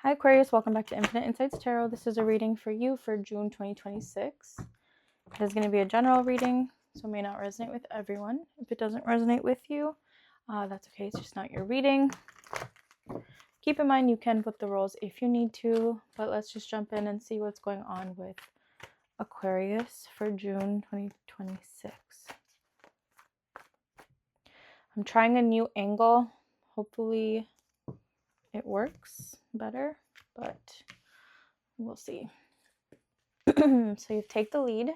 Hi Aquarius, welcome back to Infinite Insights Tarot. This is a reading for you for June 2026. It is going to be a general reading, so it may not resonate with everyone. If it doesn't resonate with you, that's okay. It's just not your reading. Keep in mind you can flip the roles if you need to, but let's just jump in and see what's going on with Aquarius for June 2026. I'm trying a new angle. Hopefully it works better, but we'll see. So you take the lead.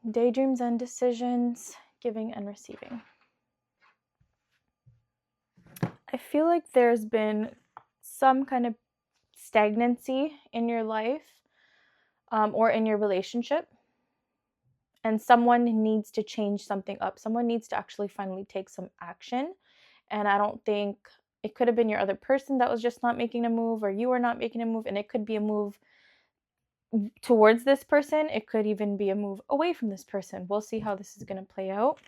Daydreams and decisions, giving and receiving. I feel like there's been some kind of stagnancy in your life or in your relationship, and someone needs to change something up. Someone needs to actually finally take some action, and I don't think it could have been your other person that was just not making a move, or you are not making a move, and it could be a move towards this person. It could even be a move away from this person. We'll see how this is going to play out.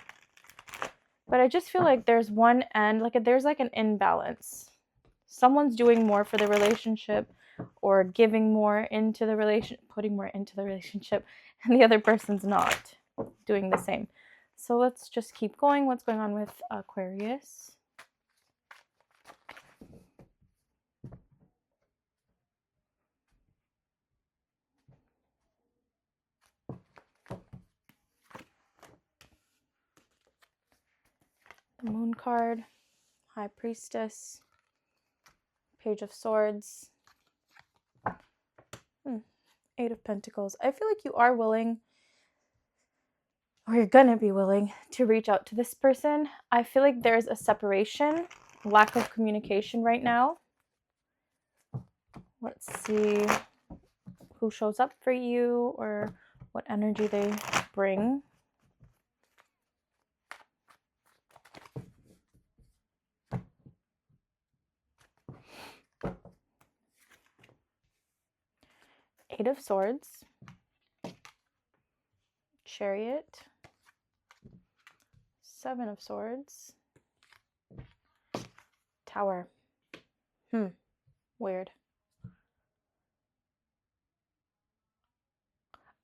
But I just feel like there's one end, there's like an imbalance. Someone's doing more for the relationship or giving more into the putting more into the relationship, and the other person's not doing the same. So let's just keep going. What's going on with Aquarius? The Moon card, High Priestess, Page of Swords, Eight of Pentacles. I feel like you are willing, or you're gonna be willing, to reach out to this person. I feel like there's a separation, lack of communication right now. Let's see who shows up for you or what energy they bring. Eight of Swords, Chariot, Seven of Swords, Tower. Weird.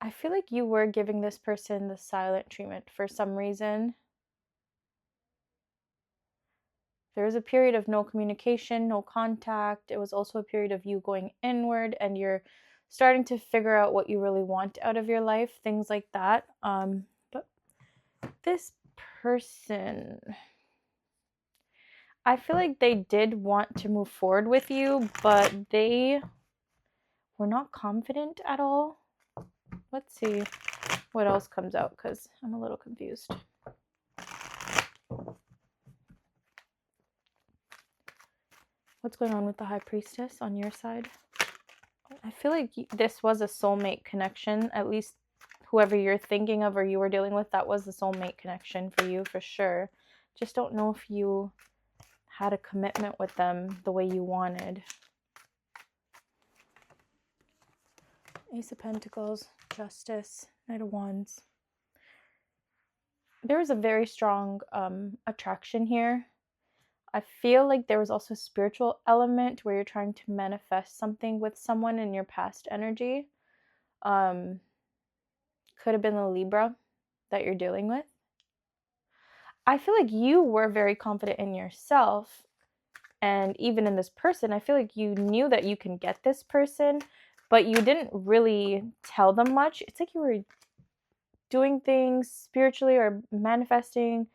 I feel like you were giving this person the silent treatment for some reason. There was a period of no communication, no contact. It was also a period of you going inward, and you're starting to figure out what you really want out of your life, things like that. But this person, I feel like they did want to move forward with you, but they were not confident at all. Let's see what else comes out, because I'm a little confused. What's going on with the High Priestess on your side? I feel like this was a soulmate connection. At least whoever you're thinking of or you were dealing with, that was the soulmate connection for you, for sure. Just don't know if you had a commitment with them the way you wanted. Ace of Pentacles, Justice, Knight of Wands. There is a very strong attraction here. I feel like there was also a spiritual element where you're trying to manifest something with someone in your past energy. Could have been the Libra that you're dealing with. I feel like you were very confident in yourself, and even in this person. I feel like you knew that you can get this person, but you didn't really tell them much. It's like you were doing things spiritually or manifesting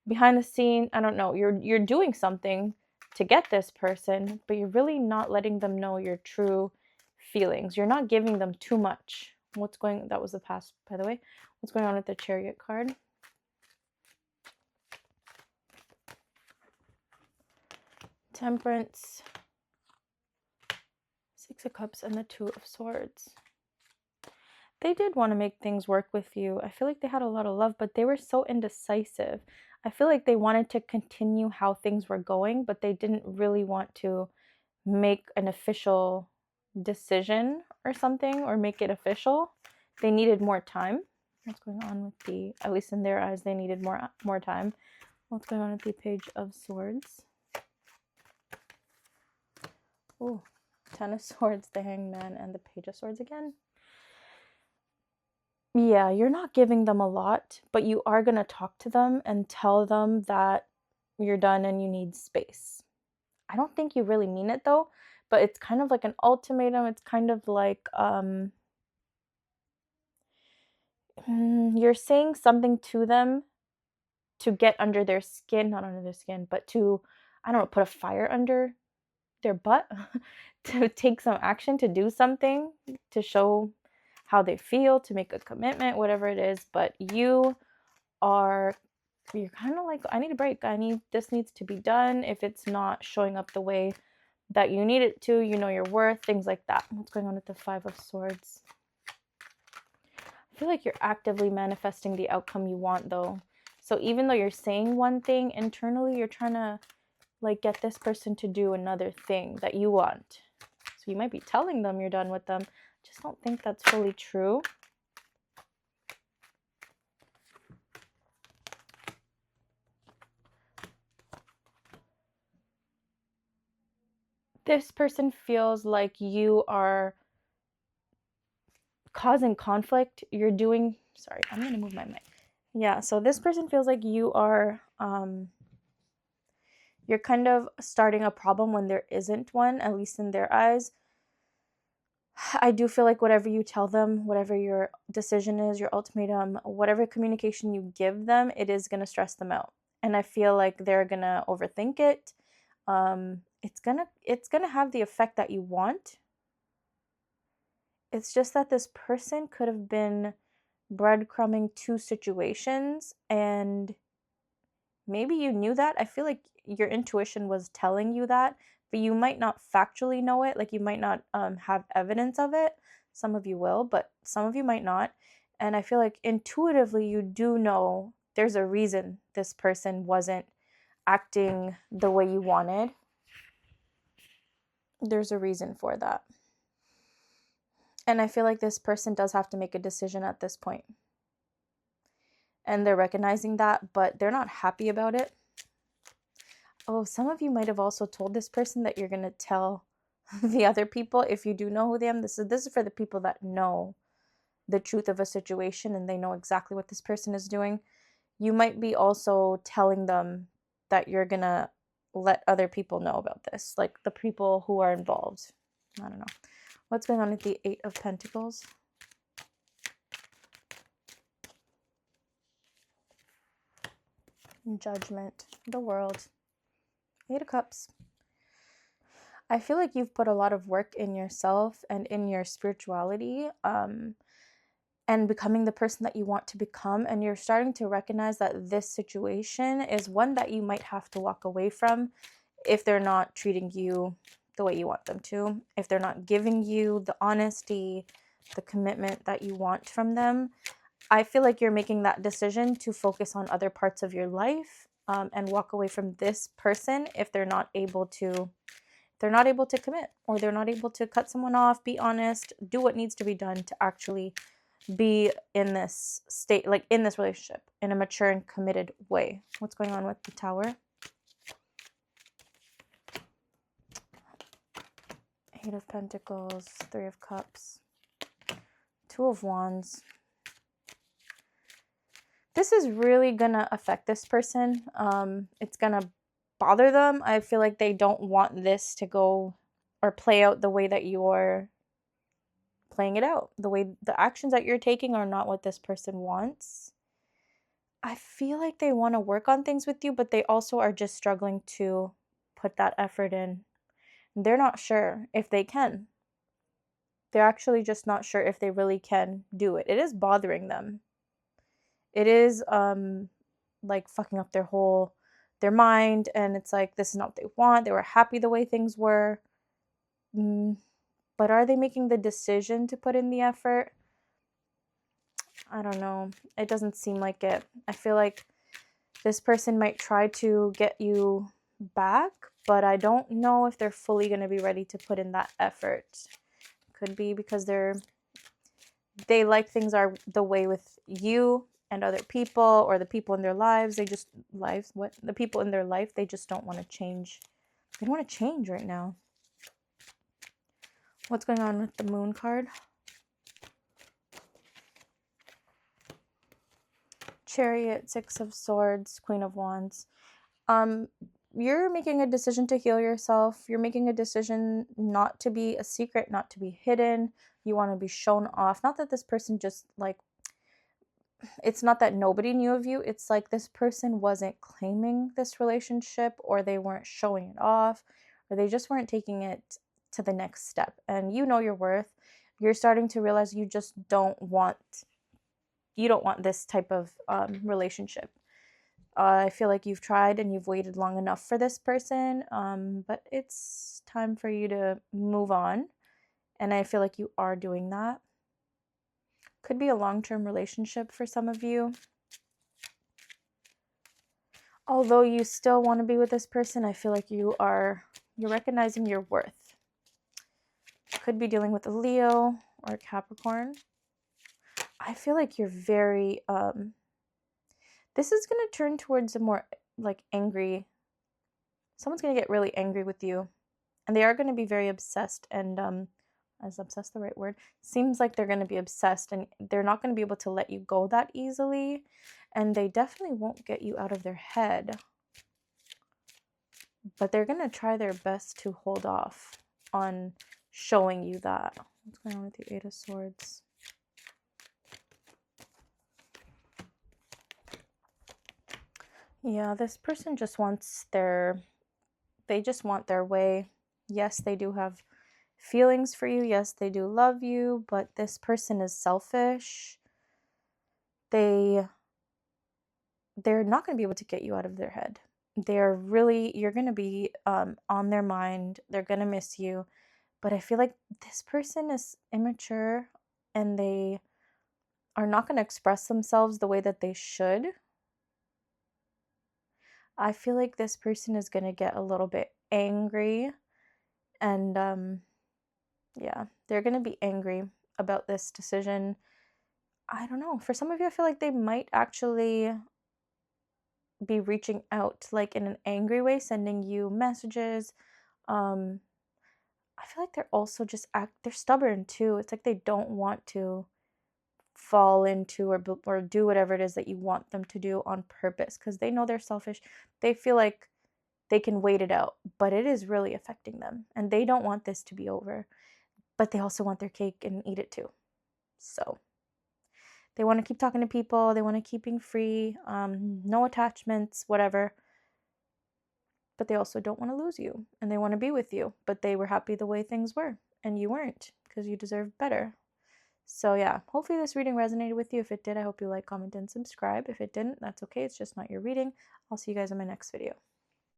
behind the scene. I don't know. You're doing something to get this person, but you're really not letting them know your true feelings. You're not giving them too much. That was the past, by the way. What's going on with the Chariot card? Temperance, Six of Cups, and the Two of Swords. They did want to make things work with you. I feel like they had a lot of love, but they were so indecisive. I feel like they wanted to continue how things were going, but they didn't really want to make an official decision or something, or make it official. They needed more time. What's going on with at least in their eyes, they needed more time. What's going on with the Page of Swords? Ooh, Ten of Swords, the Hangman, and the Page of Swords again. Yeah, you're not giving them a lot, but you are going to talk to them and tell them that you're done and you need space. I don't think you really mean it though, but it's kind of like an ultimatum. It's kind of like you're saying something to them to get under their skin, not under their skin, but to, I don't know, put a fire under their butt, to take some action, to do something, to show how they feel, to make a commitment, whatever it is. But you're kind of like, I need a break. This needs to be done. If it's not showing up the way that you need it to, you know your worth, things like that. What's going on with the Five of Swords? I feel like you're actively manifesting the outcome you want though. So even though you're saying one thing internally, you're trying to like get this person to do another thing that you want. So you might be telling them you're done with them. Just don't think that's fully true. This person feels like you are causing conflict. You're doing, sorry, I'm going to move my mic. Yeah, so this person feels like you are, you're kind of starting a problem when there isn't one, at least in their eyes. I do feel like whatever you tell them, whatever your decision is, your ultimatum, whatever communication you give them, it is going to stress them out. And I feel like they're going to overthink it. It's going to have the effect that you want. It's just that this person could have been breadcrumbing two situations, and maybe you knew that. I feel like your intuition was telling you that, but you might not factually know it. Like you might not have evidence of it. Some of you will, but some of you might not. And I feel like intuitively you do know there's a reason this person wasn't acting the way you wanted. There's a reason for that. And I feel like this person does have to make a decision at this point. And they're recognizing that, but they're not happy about it. Oh, some of you might have also told this person that you're going to tell the other people if you do know who they are. This is for the people that know the truth of a situation and they know exactly what this person is doing. You might be also telling them that you're going to let other people know about this, like the people who are involved. I don't know. What's going on with the Eight of Pentacles? Judgment, the World, Eight of Cups. I feel like you've put a lot of work in yourself and in your spirituality, and becoming the person that you want to become. And you're starting to recognize that this situation is one that you might have to walk away from if they're not treating you the way you want them to, if they're not giving you the honesty, the commitment that you want from them. I feel like you're making that decision to focus on other parts of your life, and walk away from this person if they're not able to commit, or they're not able to cut someone off, be honest, do what needs to be done to actually be in this state, like in this relationship, in a mature and committed way. What's going on with the Tower? Eight of Pentacles, Three of Cups, Two of Wands. This is really gonna affect this person. It's gonna bother them. I feel like they don't want this to go or play out the way that you're playing it out. The way the actions that you're taking are not what this person wants. I feel like they want to work on things with you, but they also are just struggling to put that effort in. They're not sure if they can. They're actually just not sure if they really can do it. It is bothering them. It is like fucking up their mind, and it's like this is not what they want. They were happy the way things were. But are they making the decision to put in the effort? I don't know. It doesn't seem like it. I feel like this person might try to get you back, but I don't know if they're fully going to be ready to put in that effort. Could be because they like things are the way with you and other people, or the people in their lives. The people in their life, they just don't want to change. They don't want to change right now. What's going on with the Moon card? Chariot, Six of Swords, Queen of Wands. You're making a decision to heal yourself. You're making a decision not to be a secret, not to be hidden. You want to be shown off. Not that this person just like, it's not that nobody knew of you. It's like this person wasn't claiming this relationship, or they weren't showing it off, or they just weren't taking it to the next step. And you know your worth. You're starting to realize you just don't want this type of relationship. I feel like you've tried and you've waited long enough for this person, but it's time for you to move on. And I feel like you are doing that. Could be a long-term relationship for some of you. Although you still want to be with this person, I feel like you're recognizing your worth. Could be dealing with a Leo or a Capricorn. I feel like you're very this is going to turn towards a more like angry. Someone's going to get really angry with you, and they are going to be very obsessed. And is obsessed the right word? Seems like they're going to be obsessed, and they're not going to be able to let you go that easily, and they definitely won't get you out of their head, but they're going to try their best to hold off on showing you that. What's going on with the Eight of Swords? Yeah, this person just wants they just want their way. Yes, they do have feelings for you. Yes, they do love you, but this person is selfish. They're not going to be able to get you out of their head. You're going to be on their mind. They're going to miss you. But I feel like this person is immature, and they are not going to express themselves the way that they should. I feel like this person is going to get a little bit angry, and yeah, they're going to be angry about this decision. I don't know. For some of you, I feel like they might actually be reaching out like in an angry way, sending you messages. I feel like they're also they're stubborn too. It's like they don't want to fall into or do whatever it is that you want them to do on purpose, because they know they're selfish. They feel like they can wait it out, but it is really affecting them, and they don't want this to be over, but they also want their cake and eat it too. So they want to keep talking to people. They want to keep being free, no attachments, whatever. But they also don't want to lose you, and they want to be with you, but they were happy the way things were, and you weren't, because you deserve better. So yeah, hopefully this reading resonated with you. If it did, I hope you like, comment, and subscribe. If it didn't, that's okay. It's just not your reading. I'll see you guys in my next video.